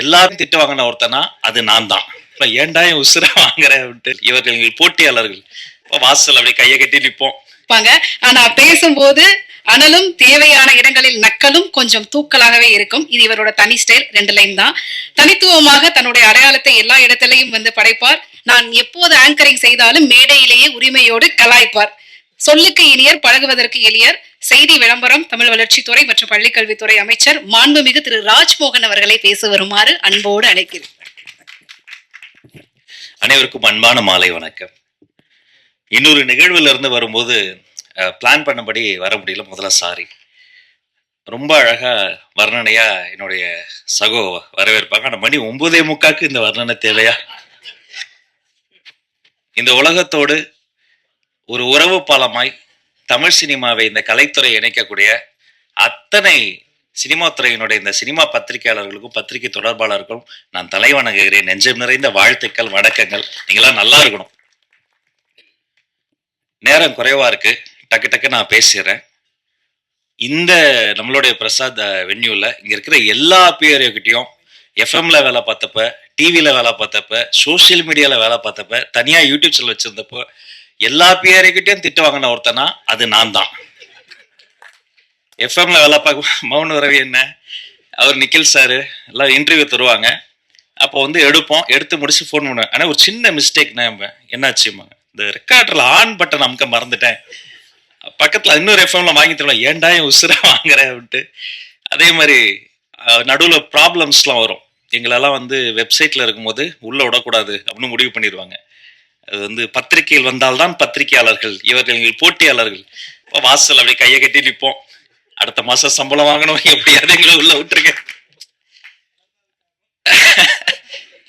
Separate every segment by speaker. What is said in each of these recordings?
Speaker 1: எல்லாரும் திட்டு வாங்கின ஒருத்தனா அது நான் தான். ஏன்டா என் உசுர வாங்குற விட்டு இவர்கள் போட்டியாளர்கள் வாசல் அப்படி கையை கட்டி நிற்போம்.
Speaker 2: ஆனா பேசும்போது அனலும் தேவையான இடங்களில் நக்கலும் கொஞ்சம் தூக்கலாகவே இருக்கும். இது இவரோட தனி ஸ்டைல். 2 லைன் தான். தனித்துவமாக தன்னுடைய அடையாளத்தை எல்லா இடத்திலையும் படைப்பார். நான் எப்போது ஆங்கரிங் செய்தாலும் மேடையிலேயே உரிமையோடு கலாய்ப்பார். சொல்லுக்கு இனியர், பழகுவதற்கு எளியர். செய்தி விளம்பரம், தமிழ் வளர்ச்சித்துறை மற்றும் பள்ளிக்கல்வித்துறை அமைச்சர் மாண்புமிகு திரு ராஜ்மோகன் அவர்களை பேச வருமாறு அன்போடு அழைக்கிறேன்.
Speaker 1: அனைவருக்கும் அன்பான மாலை வணக்கம். இன்னொரு நிகழ்வுல இருந்து வரும்போது பிளான் பண்ணபடி வர முடியல. முதல்ல சாரி. ரொம்ப அழகா வர்ணனையா என்னுடைய சகோ வரவேற்பாங்க. ஆனா மணி 9:45 இந்த வர்ணனை தேவையா? இந்த உலகத்தோடு ஒரு உறவு பாலமாய் தமிழ் சினிமாவை இந்த கலைத்துறை இணைக்கக்கூடிய அத்தனை சினிமா துறையினுடைய இந்த சினிமா பத்திரிகையாளர்களுக்கும் பத்திரிகை தொடர்பாளர்களுக்கும் நான் தலைவணங்குகிறேன். நெஞ்சம் நிறைந்த வாழ்த்துக்கள், வணக்கங்கள். நீங்களாம் நல்லா இருக்கணும். நேரம் குறைவா இருக்கு, டக்கு டக்கு நான் பேசிடுறேன். இந்த நம்மளுடைய பிரசாத் வென்யூல இங்க இருக்கிற எல்லா பேர்கிட்டையும் எஃப்எம்ல வேலை பார்த்தப்ப, டிவியில வேலை பார்த்தப்ப, சோசியல் மீடியால வேலை பார்த்தப்ப, தனியா யூடியூப் சேனல் வச்சிருந்தப்போ எல்லா பேர்கிட்டையும் திட்டு வாங்கின ஒருத்தனா அது நான் தான். எஃப்எம்ல வேலை பார்க்க மௌன ரவி என்ன, அவர் நிக்கில் சாரு எல்லாம் இன்டர்வியூ தருவாங்க. அப்போ எடுப்போம், எடுத்து முடிச்சு ஃபோன் பண்ணுவேன். ஆனால் ஒரு சின்ன மிஸ்டேக்னா என்னாச்சுமா, இந்த ரெக்கார்டர்ல ஆன் பட்டன் அமுக்க மறந்துட்டேன். பக்கத்துல இன்னொரு எஃப்எம்ல வாங்கி தருவேன். ஏன்டா என் உசுர வாங்குற விட்டு. அதே மாதிரி நடுவில் ப்ராப்ளம்ஸ்லாம் வரும். எங்களெல்லாம் வெப்சைட்ல இருக்கும்போது உள்ள விடக்கூடாது அப்படின்னு முடிவு பண்ணிடுவாங்க. அது பத்திரிகையில் வந்தால்தான் பத்திரிகையாளர்கள், இவர்கள் போட்டியாளர்கள். வாசல் அப்படி கையை கட்டி நிற்போம். அடுத்த மாசம் சம்பளம் வாங்கணும், எப்படியாவது எங்களை உள்ள விட்டுருங்க.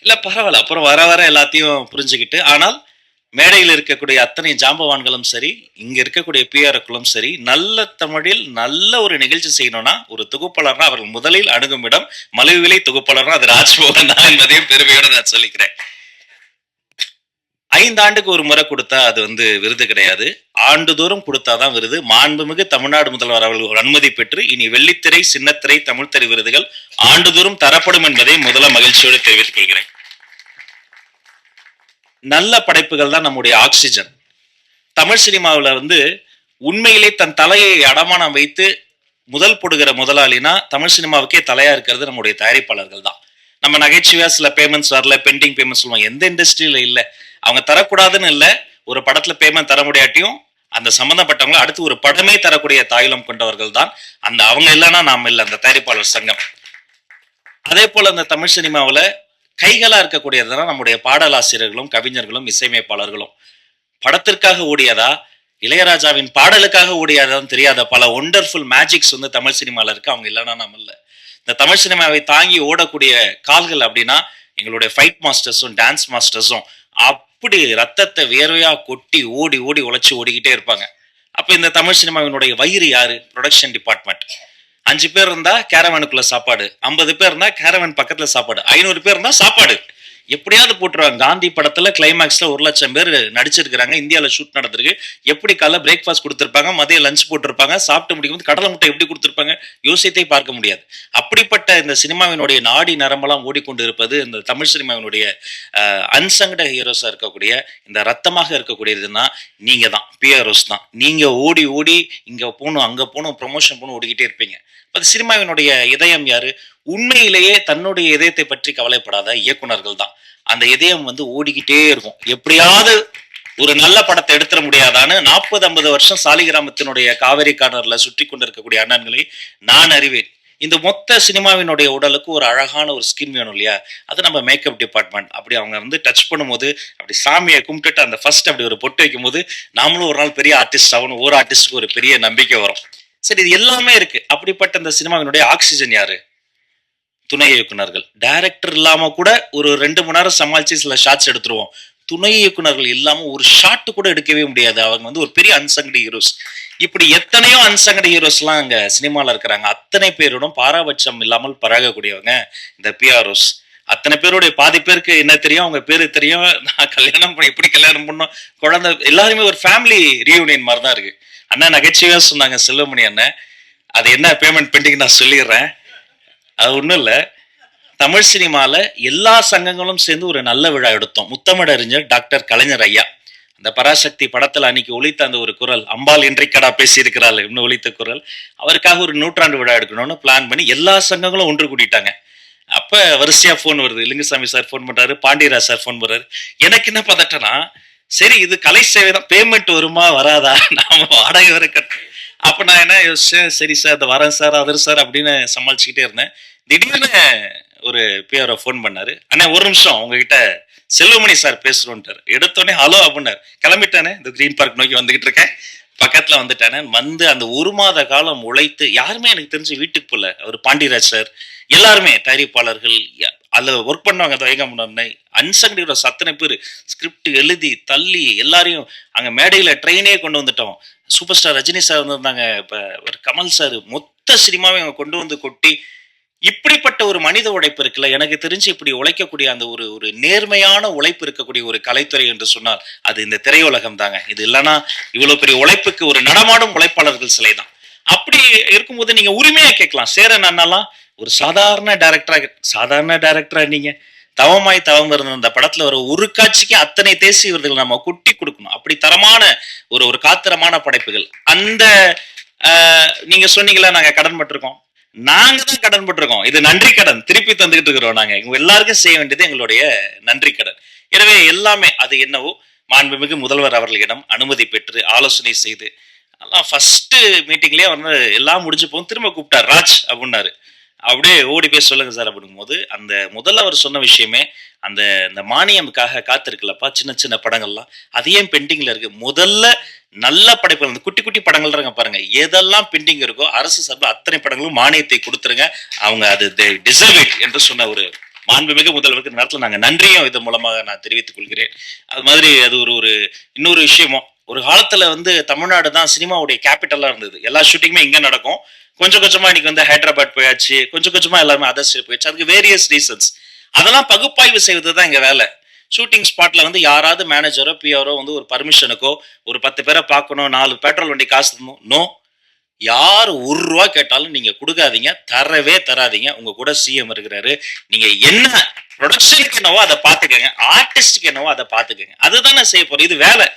Speaker 1: இல்ல பரவாயில்ல, அப்புறம் வர வர எல்லாத்தையும் புரிஞ்சுக்கிட்டு. ஆனால் மேடையில் இருக்கக்கூடிய அத்தனை ஜாம்பவான்களும் சரி, இங்க இருக்கக்கூடிய பிஆர்களும் சரி, நல்ல தமிழில் நல்ல ஒரு நிகழ்ச்சி செய்யணும்னா ஒரு தொகுப்பாளர்னா அவர்கள் முதலில் அணுகும் இடம் மலிவிலை தொகுப்பாளர்னா அது ராஜ்மோகன் தான் என்பதையும் பெருமையோடு நான் சொல்லிக்கிறேன். 5 ஆண்டுக்கு ஒரு முறை கொடுத்தா அது விருது கிடையாது, ஆண்டுதோறும் கொடுத்தாதான் விருது. மாண்புமிகு தமிழ்நாடு முதல்வர் அவர்கள் அனுமதி பெற்று இனி வெள்ளித்திரை, சின்னத்திரை, தமிழ் திரை விருதுகள் ஆண்டுதோறும் தரப்படும் என்பதை முதல்ல மகிழ்ச்சியோடு தெரிவித்துக் கொள்கிறேன். நல்ல படைப்புகள் தான் நம்முடைய ஆக்சிஜன். தமிழ் சினிமாவில் உண்மையிலே தன் தலையை அடமானம் வைத்து முதல் போடுகிற முதலாளினா தமிழ் சினிமாவுக்கே தலையா இருக்கிறது நம்முடைய தயாரிப்பாளர்கள் தான். நம்ம நகைச்சுவையா சில பேமெண்ட்ஸ் வரல, பெண்டிங் பேமெண்ட்ஸ் சொல்லுவாங்க. எந்த இண்டஸ்ட்ரியில இல்லை, அவங்க தரக்கூடாதுன்னு இல்லை. ஒரு படத்துல பேமெண்ட் தர முடியாட்டியும் அந்த சம்பந்தப்பட்டவங்க அடுத்து ஒரு படமே தரக்கூடிய தாயுளம் கொண்டவர்கள் தான். அவங்க இல்லைன்னா நாம இல்லை, அந்த தயாரிப்பாளர் சங்கம். அதே போல அந்த தமிழ் சினிமாவில் கைகளா இருக்கக்கூடியதுனா நம்முடைய பாடலாசிரியர்களும் கவிஞர்களும் இசையமைப்பாளர்களும். படத்திற்காக ஓடியதா, இளையராஜாவின் பாடலுக்காக ஓடியதான்னு தெரியாத பல ஒண்டர்ஃபுல் மேஜிக்ஸ் தமிழ் சினிமாவில் இருக்கு. அவங்க இல்லைன்னா நாம இல்லை. இந்த தமிழ் சினிமாவை தாங்கி ஓடக்கூடிய கால்கள் அப்படின்னா எங்களுடைய ஃபைட் மாஸ்டர்ஸும் டான்ஸ் மாஸ்டர்ஸும் அப்படி ரத்தத்தை வேர்வையா கொட்டி ஓடி ஓடி உழைச்சி ஓடிக்கிட்டே இருப்பாங்க. அப்ப இந்த தமிழ் சினிமாவினுடைய வயிறு யாரு? Production department. 5 பேர் இருந்தா கேரவனுக்குள்ள சாப்பாடு, 50 பேர் இருந்தா கேரவன் பக்கத்துல சாப்பாடு, 500 பேர் இருந்தா சாப்பாடு எப்படியாவது போட்டுருவாங்க. காந்தி படத்துல கிளைமேக்ஸ்ல 1,00,000 பேர் நடிச்சிருக்கிறாங்க. இந்தியாவில ஷூட் நடந்திருக்கு. எப்படி காலைல பிரேக்ஃபாஸ்ட் கொடுத்திருப்பாங்க, மதியம் லஞ்ச் போட்டிருப்பாங்க, சாப்பிட்டு முடிக்கும்போது கடலை முட்டை எப்படி கொடுத்திருப்பாங்க, யோசித்தே பார்க்க முடியாது. அப்படிப்பட்ட இந்த சினிமாவினுடைய நாடி நரம்பெல்லாம் ஓடிக்கொண்டு இருப்பது இந்த தமிழ் சினிமாவினுடைய அன்சங்கட ஹீரோஸா இருக்கக்கூடிய, இந்த ரத்தமாக இருக்கக்கூடியதுன்னா நீங்க தான், பிஆர்ஓஸ் தான். நீங்க ஓடி ஓடி இங்க போகணும், அங்க போகணும், ப்ரொமோஷன் போகணும், ஓடிக்கிட்டே இருப்பீங்க. சினிமாவினுடைய இதயம் யாரு? உண்மையிலேயே தன்னுடைய இதயத்தை பற்றி கவலைப்படாத இயக்குனர்கள் தான். அந்த இதயம் ஓடிக்கிட்டே இருக்கும். எப்படியாவது ஒரு நல்ல படத்தை எடுத்துட முடியாதான்னு 40-50 வருஷம் சாலிகிராமத்தினுடைய காவேரி கார்னர்ல சுற்றி கொண்டிருக்கக்கூடிய அண்ணன்களை நான் அறிவேன். இந்த மொத்த சினிமாவினுடைய உடலுக்கு ஒரு அழகான ஒரு ஸ்கின் வேணும் இல்லையா? அது நம்ம மேக்கப் டிபார்ட்மெண்ட். அப்படி அவங்க டச் பண்ணும்போது அப்படி சாமியை கும்பிட்டுட்டு அந்த ஃபர்ஸ்ட் அப்படி ஒரு பொட்டு வைக்கும் போது நாமளும் ஒரு நாள் பெரிய ஆர்டிஸ்ட் ஆகணும், ஒரு ஆர்டிஸ்டுக்கு ஒரு பெரிய நம்பிக்கை வரும். சரி, இது எல்லாமே இருக்கு. அப்படிப்பட்ட இந்த சினிமாவினுடைய ஆக்சிஜன் யாரு? துணை இயக்குனர்கள். டைரக்டர் இல்லாம கூட ஒரு 2 மணி நேரம் சமாளிச்சு சில ஷாட்ஸ் எடுத்துருவோம். துணை இயக்குனர்கள் இல்லாம ஒரு ஷாட் கூட எடுக்கவே முடியாது. அவங்க ஒரு பெரிய அன்சங்கடி ஹீரோஸ். இப்படி எத்தனையோ அன்சங்கடி ஹீரோஸ் எல்லாம் அங்க சினிமால இருக்கிறாங்க. அத்தனை பேரோடும் பாராபட்சம் இல்லாமல் பழகக்கூடியவங்க இந்த பிஆர்ஓஸ். அத்தனை பேருடைய பாதி பேருக்கு என்ன தெரியும், அவங்க பேரு தெரியும். நான் கல்யாணம் பண்ண எப்படி கல்யாணம் பண்ணோம், குழந்தை, எல்லாருமே ஒரு ஃபேமிலி ரீயூனியன் மாதிரி தான் இருக்கு. அண்ணா நகைச்சுவையா சொன்னாங்க செல்வமணி அண்ணன். அது என்ன பேமெண்ட் பெண்டிங் நான் சொல்லிடுறேன். அது ஒன்றும் இல்லை, தமிழ் சினிமால எல்லா சங்கங்களும் சேர்ந்து ஒரு நல்ல விழா எடுத்தோம். முத்தமிழறிஞர் டாக்டர் கலைஞர் ஐயா. அந்த பராசக்தி படத்துல அன்னைக்கு ஒலித்த அந்த ஒரு குரல், அம்பாள் இன்றைக்கடா பேசியிருக்கிறாள் இன்னும் ஒலித்த குரல், அவருக்காக ஒரு நூற்றாண்டு விழா எடுக்கணும்னு பிளான் பண்ணி எல்லா சங்கங்களும் ஒன்று கூட்டிட்டாங்க. அப்ப வரிசையா போன் வருது. லிங்குசாமி சார் போன் பண்றாரு, பாண்டியராஜ் சார் போன் பண்றாரு. எனக்கு என்ன பதட்டனா, சரி இது கலை சேவை தான், பேமெண்ட் வருமா வராதா, நாம வாடகை வர கட்ட. அப்ப நான் என்ன யோசிச்சேன், சரி சார் இந்த வரேன் சார் அதர் சார் அப்படின்னு சமாளிச்சுக்கிட்டே இருந்தேன். திடீர்னு ஒரு பிஆர்ஓ ஃபோன் பண்ணாரு. அண்ணா ஒரு நிமிஷம் உங்ககிட்ட செல்வமணி சார் பேசுறோன்ட்டாரு. எடுத்தோடனே ஹலோ அப்படின்னாரு. கிளம்பிட்டானே, இந்த கிரீன் பார்க் நோக்கி வந்துகிட்டு இருக்கேன். பக்கத்துல வந்துட்டானே. வந்து அந்த ஒரு மாத காலம் உழைத்து யாருமே எனக்கு தெரிஞ்சு வீட்டுக்கு போல. அவர் பாண்டியராஜ் சார் எல்லாருமே தயாரிப்பாளர்கள் அதுல ஒர்க் பண்ணுவாங்க. தயகம் அன்சங்கடி அத்தனை பேர் ஸ்கிரிப்ட் எழுதி தள்ளி எல்லாரையும் அங்க மேடையில ட்ரெயினே கொண்டு வந்துட்டோம். சூப்பர் ஸ்டார் ரஜினி சார் வந்திருந்தாங்க, இப்ப ஒரு கமல் சார், மொத்த சினிமாவை அவங்க கொண்டு வந்து கொட்டி இப்படிப்பட்ட ஒரு மனித உழைப்பு இருக்குல்ல, எனக்கு தெரிஞ்சு இப்படி உழைக்கக்கூடிய அந்த ஒரு ஒரு நேர்மையான உழைப்பு இருக்கக்கூடிய ஒரு கலைத்துறை என்று சொன்னால் அது இந்த திரையுலகம் தாங்க. இது இல்லைன்னா இவ்வளவு பெரிய உழைப்புக்கு ஒரு நடமாடும் உழைப்பாளர்கள் சிலை தான். அப்படி இருக்கும்போது நீங்க உரிமையா கேட்கலாம், சேரன் அண்ணாலாம் ஒரு சாதாரண டைரக்டரா நீங்க தவமாய் தவம் இருந்த அந்த படத்துல ஒரு காட்சிக்கு அத்தனை தேசிய விருதுகள் நம்ம குட்டி கொடுக்கணும். அப்படி தரமான ஒரு ஒரு காத்திரமான படைப்புகள். அந்த நீங்க சொன்னீங்களா நாங்க கடன் பட்டிருக்கோம், நாங்க தான் கடன் பட்டிருக்கோம். இது நன்றி கடன் திருப்பி தந்துகிட்டு இருக்கிறோம். நாங்க எல்லாருக்கும் செய்ய வேண்டியது எங்களுடைய நன்றி கடன். எனவே எல்லாமே அது என்னவோ மாண்புமிகு முதல்வர் அவர்களிடம் அனுமதி பெற்று ஆலோசனை செய்து ஃபர்ஸ்ட் மீட்டிங்லயே வந்து எல்லாம் முடிஞ்சு போகும். திரும்ப கூப்பிட்டார், ராஜ் அப்படின்னாரு. அப்படியே ஓடி போய் சொல்லுங்க சார் அப்படிங்கும் போது அந்த முதல்ல அவர் சொன்ன விஷயமே அந்த இந்த மானியமுக்காக காத்திருக்கலப்பா, சின்ன சின்ன படங்கள்லாம் அது ஏன் பெண்டிங்ல இருக்கு, முதல்ல நல்ல படைப்புகள் அந்த குட்டி குட்டி படங்கள் இருங்க பாருங்க, எதெல்லாம் பெண்டிங் இருக்கோ அரசு சார்பில் அத்தனை படங்களும் மானியத்தை கொடுத்துருங்க, அவங்க அது டிசர்வ் இட் என்று சொன்ன ஒரு மாண்புமிகு முதல்வருக்கு இந்த நேரத்தில் நாங்கள் நன்றியும் இதன் மூலமாக நான் தெரிவித்துக் கொள்கிறேன். அது மாதிரி அது ஒரு ஒரு இன்னொரு விஷயமும், ஒரு காலத்துல வந்து தமிழ்நாடு தான் சினிமாவுடைய கேபிட்டலா இருந்தது. எல்லா ஷூட்டிங்குமே இங்க நடக்கும். கொஞ்சம் கொஞ்சமா இன்னைக்கு வந்து ஹைதராபாத் போயாச்சு, கொஞ்சம் கொஞ்சமா எல்லாருமே அதர் ஸ்டேட் போயாச்சு. அதுக்கு வேரியஸ் ரீசன்ஸ். அதெல்லாம் பகுப்பாய்வு செய்வது தான் எங்க வேலை. ஷூட்டிங் ஸ்பாட்ல வந்து யாராவது மேனேஜரோ பிஆரோ வந்து ஒரு பர்மிஷனுக்கோ ஒரு 10 பேரை பார்க்கணும், 4 பெட்ரோல் வண்டி காசு தரணும், நோ. யார் ₹1 கேட்டாலும் நீங்க கொடுக்காதீங்க, தரவே தராதீங்க. உங்க கூட சிஎம் இருக்கிறாரு, நீங்க என்ன ப்ரொடக்ஷனுக்கு என்னவோ அதை பாத்துக்கங்க, ஆர்டிஸ்டுக்கு என்னவோ அதை பாத்துக்கங்க. அதுதானே செய்ய போறோம். இது வேலை.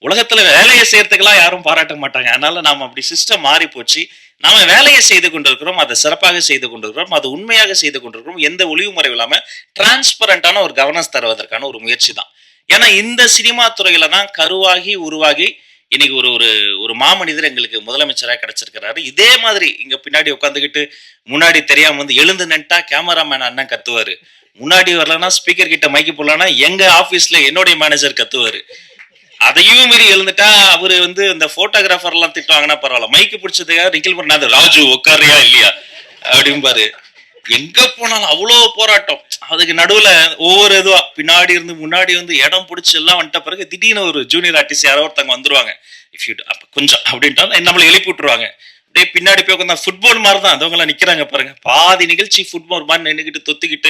Speaker 1: உலகத்துல வேலையை செய்யறதுக்கெல்லாம் யாரும் பாராட்ட மாட்டாங்க. அதனால நாம அப்படி சிஸ்டம் மாறி போச்சு. நாம வேலையை செய்து கொண்டிருக்கிறோம், அதை சிறப்பாக செய்து கொண்டிருக்கிறோம், அது உண்மையாக செய்து கொண்டிருக்கிறோம். எந்த ஒளிவு முறையும் இல்லாம டிரான்ஸ்பரண்டான ஒரு கவர்னன்ஸ் தருவதற்கான ஒரு முயற்சி தான். ஏன்னா இந்த சினிமா துறையில தான் கருவாகி உருவாகி இன்னைக்கு ஒரு ஒரு ஒரு மாமனிதர் எங்களுக்கு முதலமைச்சராக கிடைச்சிருக்கிறாரு. இதே மாதிரி இங்க பின்னாடி உட்காந்துக்கிட்டு முன்னாடி தெரியாம வந்து எழுந்து நின்ட்டா கேமராமேன் அண்ணன் கத்துவாரு, முன்னாடி வரலன்னா ஸ்பீக்கர் கிட்ட மைக்கு போடலன்னா எங்க ஆபீஸ்ல என்னுடைய மேனேஜர் கத்துவாரு. அதையும் மீறி எழுந்துட்டா அவரு வந்து இந்த போட்டோகிராஃபர் எல்லாம் திட்டுவாங்கன்னா பரவாயில்ல, மைக்கு பிடிச்சதுக்காக நிக்கல் பண்ணாது, ராஜு உட்காரியா இல்லையா அப்படிம்பாரு. எங்க போனாலும் அவ்வளவு போராட்டம். அதுக்கு நடுவுல ஒவ்வொரு இதுவா பின்னாடி இருந்து முன்னாடி வந்து இடம் பிடிச்சி எல்லாம் வந்துட்ட பிறகு திடீர்னு ஒரு ஜூனியர் ஆர்டிஸ்ட் யாரோ ஒருத்தவங்க வந்துருவாங்க, இஃப் யூ அப்ப கொஞ்சம் அப்படின்ட்டு நம்மளை எழுப்பி விட்டுருவாங்க. அப்படியே பின்னாடி போய் உட்காந்து ஃபுட்பால் மாதிரி தான் அதவங்க எல்லாம் நிக்கிறாங்க பாருங்க. பாதி நிகழ்ச்சி ஃபுட்பால் மாதிரி நின்றுக்கிட்டு தொத்திக்கிட்டு,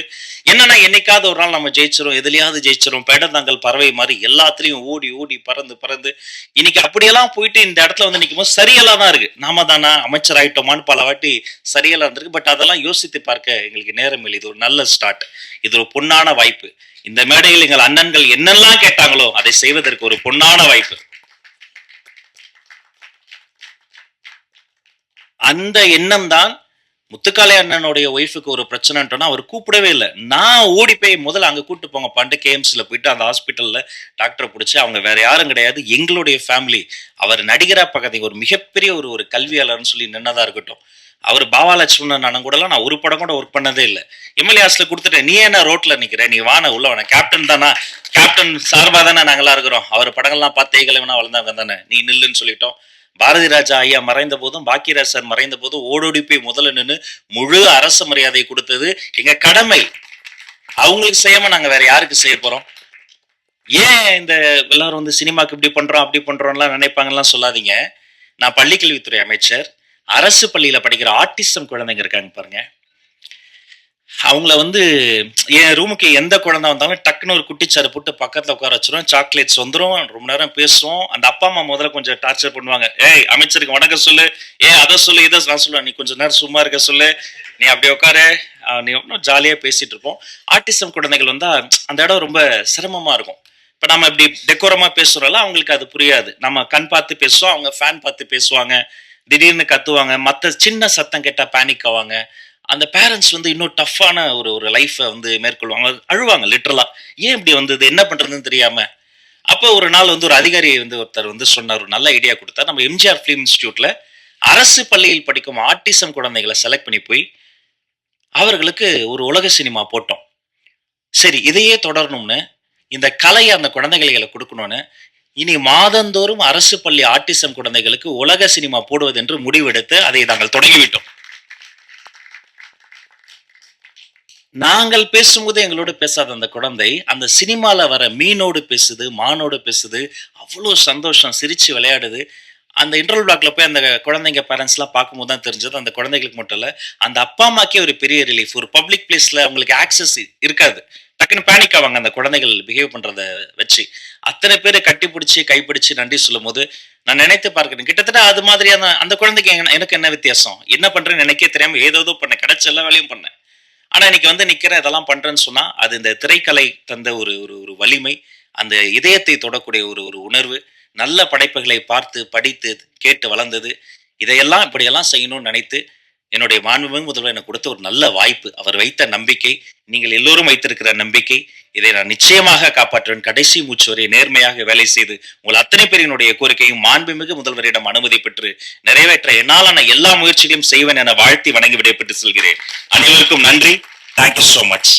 Speaker 1: என்னன்னா என்னைக்காவது ஒரு நாள் நம்ம ஜெயிச்சிரும், எதுலையாவது ஜெயிச்சிரும், பேடந்தாங்கல் பறவை மாதிரி எல்லாத்துலயும் ஓடி ஓடி பறந்து பறந்து இன்னைக்கு அப்படியெல்லாம் போயிட்டு இந்த இடத்துல வந்து நிற்கும் போது சரியெல்லாம் தான் இருக்கு. நாம தானா அமைச்சர் ஆயிட்டோமான்னு பல வாட்டி சரியெல்லாம் இருந்திருக்கு. பட் அதெல்லாம் யோசித்து பார்க்க எங்களுக்கு நேரம் இல்லை. இது ஒரு நல்ல ஸ்டார்ட், இது ஒரு பொன்னான வாய்ப்பு. இந்த மேடையில் எங்கள் அண்ணன்கள் என்னெல்லாம் கேட்டாங்களோ அதை செய்வதற்கு ஒரு பொன்னான வாய்ப்பு. அந்த எண்ணம் தான் முத்துக்காளை அண்ணனுடைய ஒய்ஃபுக்கு ஒரு பிரச்சனைட்டோன்னா அவர் கூப்பிடவே இல்லை. நான் ஓடி போய் முதல்ல அங்கே கூப்பிட்டு போங்க பண்டு கேஎம்ஸ்ல போயிட்டு அந்த ஹாஸ்பிட்டல்ல டாக்டரை பிடிச்சி, அவங்க வேற யாரும் கிடையாது எங்களுடைய ஃபேமிலி. அவர் நடிகரா பக்கத்து ஒரு மிகப்பெரிய ஒரு ஒரு கல்வியாளர்னு சொல்லி நின்னதா இருக்கட்டும். அவர் பாவாலட்சுமணன் அண்ணன் கூடலாம் நான் ஒரு படம் கூட ஒர்க் பண்ணதே இல்லை. எம்எல்ஏ ஹாஸ்ல கொடுத்துட்டேன், நீ என்ன ரோட்ல நிக்கிற, நீ வான உள்ள வேணா, கேப்டன் தானா, கேப்டன் சார்பா தானே நாங்களாம் இருக்கிறோம், அவர் படங்கள்லாம் பார்த்து ஏகலைவனா வளர்ந்தவங்க தானே, நீ நில்லுன்னு சொல்லிட்டோம். பாரதி ராஜா ஐயா மறைந்த போதும் பாக்கியராஜ் சார் மறைந்த போதும் ஓடோடி போய் முதல்ல நின்று முழு அரசு மரியாதை கொடுத்தது எங்க கடமை. அவங்களுக்கு செய்யாம நாங்க வேற யாருக்கு செய்ய போறோம்? ஏன் இந்த எல்லாரும் வந்து சினிமாக்கு இப்படி பண்றோம் அப்படி பண்றோம்லாம் நினைப்பாங்கலாம் சொல்லாதீங்க. நான் பள்ளிக்கல்வித்துறை அமைச்சர். அரசு பள்ளியில படிக்கிற ஆட்டிசம் குழந்தைங்க இருக்காங்க பாருங்க, அவங்கள வந்து என் ரூமுக்கு எந்த குழந்தை வந்தாலும் டக்குன்னு ஒரு குட்டிச்சாரு போட்டு பக்கத்துல உட்கார வச்சிரும், சாக்லேட்ஸ் வந்துடும், ரொம்ப நேரம் பேசுவோம். அந்த அப்பா அம்மா முதல்ல கொஞ்சம் டார்ச்சர் பண்ணுவாங்க, ஏய் அமைச்சருக்கு வணக்கம் சொல்லு, அதை சொல்லு, இதை நான் சொல்லுவேன், நீ கொஞ்சம் நேரம் சும்மா இருக்க சொல்லு, நீ அப்படி உட்காரு இன்னும் ஜாலியா பேசிட்டு இருப்போம். ஆட்டிசம் குழந்தைகள் வந்தா அந்த இடம் ரொம்ப சிரமமா இருக்கும். இப்ப நம்ம இப்படி டெக்கோரமா பேசுறோம்ல, அவங்களுக்கு அது புரியாது. நம்ம கண் பார்த்து பேசுவோம், அவங்க ஃபேன் பார்த்து பேசுவாங்க. திடீர்னு கத்துவாங்க. மத்த சின்ன சத்தம் கேட்டா பேனிக் ஆவாங்க. அந்த பேரண்ட்ஸ் வந்து இன்னும் டஃப்பான ஒரு ஒரு லைஃப வந்து மேற்கொள்வாங்க. அழுவாங்க லிட்டரலா. ஏன் இப்படி வந்தது? என்ன பண்றதுன்னு தெரியாம. அப்போ ஒரு நாள் வந்து ஒரு அதிகாரி வந்து ஒருத்தர் வந்து சொன்னார். ஒரு நல்ல ஐடியா குடுத்தார். நம்ம எம்ஜிஆர் ஃபிலிம் இன்ஸ்டிடியூட்ல அரசு பள்ளியில் படிக்கும் ஆட்டிசம் குழந்தைகள செலக்ட் பண்ணி போய், அவர்களுக்கு ஒரு உலக சினிமா போட்டோம். சரி இதையே தொடரணும்னு, இந்த கலைய அந்த குழந்தைகளுக்கு குடுக்கணும்னு, இனி மாதந்தோறும் அரசு பள்ளி ஆட்டிசம் குழந்தைகளுக்கு உலக சினிமா போடுவது என்று முடிவெடுத்து அதை நாங்கள் தொடங்கிவிட்டோம். நாங்கள் பேசும்போது எங்களோடு பேசாத அந்த குழந்தை, அந்த சினிமால வர மீனோடு பேசுது, மானோடு பேசுது. அவ்ளோ சந்தோஷம். சிரிச்சு விளையாடுது. அந்த இன்டர்வல் பிளாக்ல போய் அந்த குழந்தைங்க பேரண்ட்ஸ்லாம் பார்க்கும்போது தான் தெரிஞ்சது, அந்த குழந்தைகளுக்கு மட்டும் இல்ல, அந்த அப்பா அம்மாக்கே ஒரு பெரிய ரிலீஃப். ஒரு பப்ளிக் பிளேஸ்ல அவங்களுக்கு ஆக்சஸ் இருக்காது. டக்குனு பேனிக் ஆவாங்க அந்த குழந்தைகள் பிஹேவ் பண்றத வச்சு. அத்தனை பேரு கட்டிப்பிடிச்சு, கைப்பிடிச்சு நன்றி சொல்லும்போது, நான் நினைத்து பார்க்கிறேன். கிட்டத்தட்ட அது மாதிரியான அந்த குழந்தைக்கு எனக்கு என்ன வித்தியாசம்? என்ன பண்றேன்னு எனக்கே தெரியாம ஏதேதோ பண்ணேன். கிடைச்ச எல்லா வேலையும் பண்ணேன். ஆனா இன்னைக்கு வந்து நிக்கிறேன், இதெல்லாம் பண்றேன்னு சொன்னா, அது இந்த திரைக்கலை தந்த ஒரு ஒரு ஒரு வலிமை, அந்த இதயத்தை தொடக்கூடிய ஒரு ஒரு உணர்வு, நல்ல படைப்புகளை பார்த்து, படித்து, கேட்டு வளர்ந்தது. இதையெல்லாம் இப்படியெல்லாம் செய்யணும்னு நினைத்து, என்னுடைய மாண்புமிகு முதல்வர் எனக்கு கொடுத்த ஒரு நல்ல வாய்ப்பு. அவர் வைத்த நம்பிக்கை, நீங்கள் எல்லோரும் வைத்திருக்கிற நம்பிக்கை, இதை நான் நிச்சயமாக காப்பாற்றுவேன். கடைசி மூச்சு வரை நேர்மையாக வேலை செய்து, உங்கள் அத்தனை பேரினுடைய கோரிக்கையும் மாண்புமிகு முதல்வரிடம் அனுமதி பெற்று நிறைவேற்ற என்னாலான எல்லா முயற்சிகளையும் செய்வேன் என வாழ்த்தி வணங்கி விடைபெற்று செல்கிறேன். அனைவருக்கும் நன்றி. Thank you so much.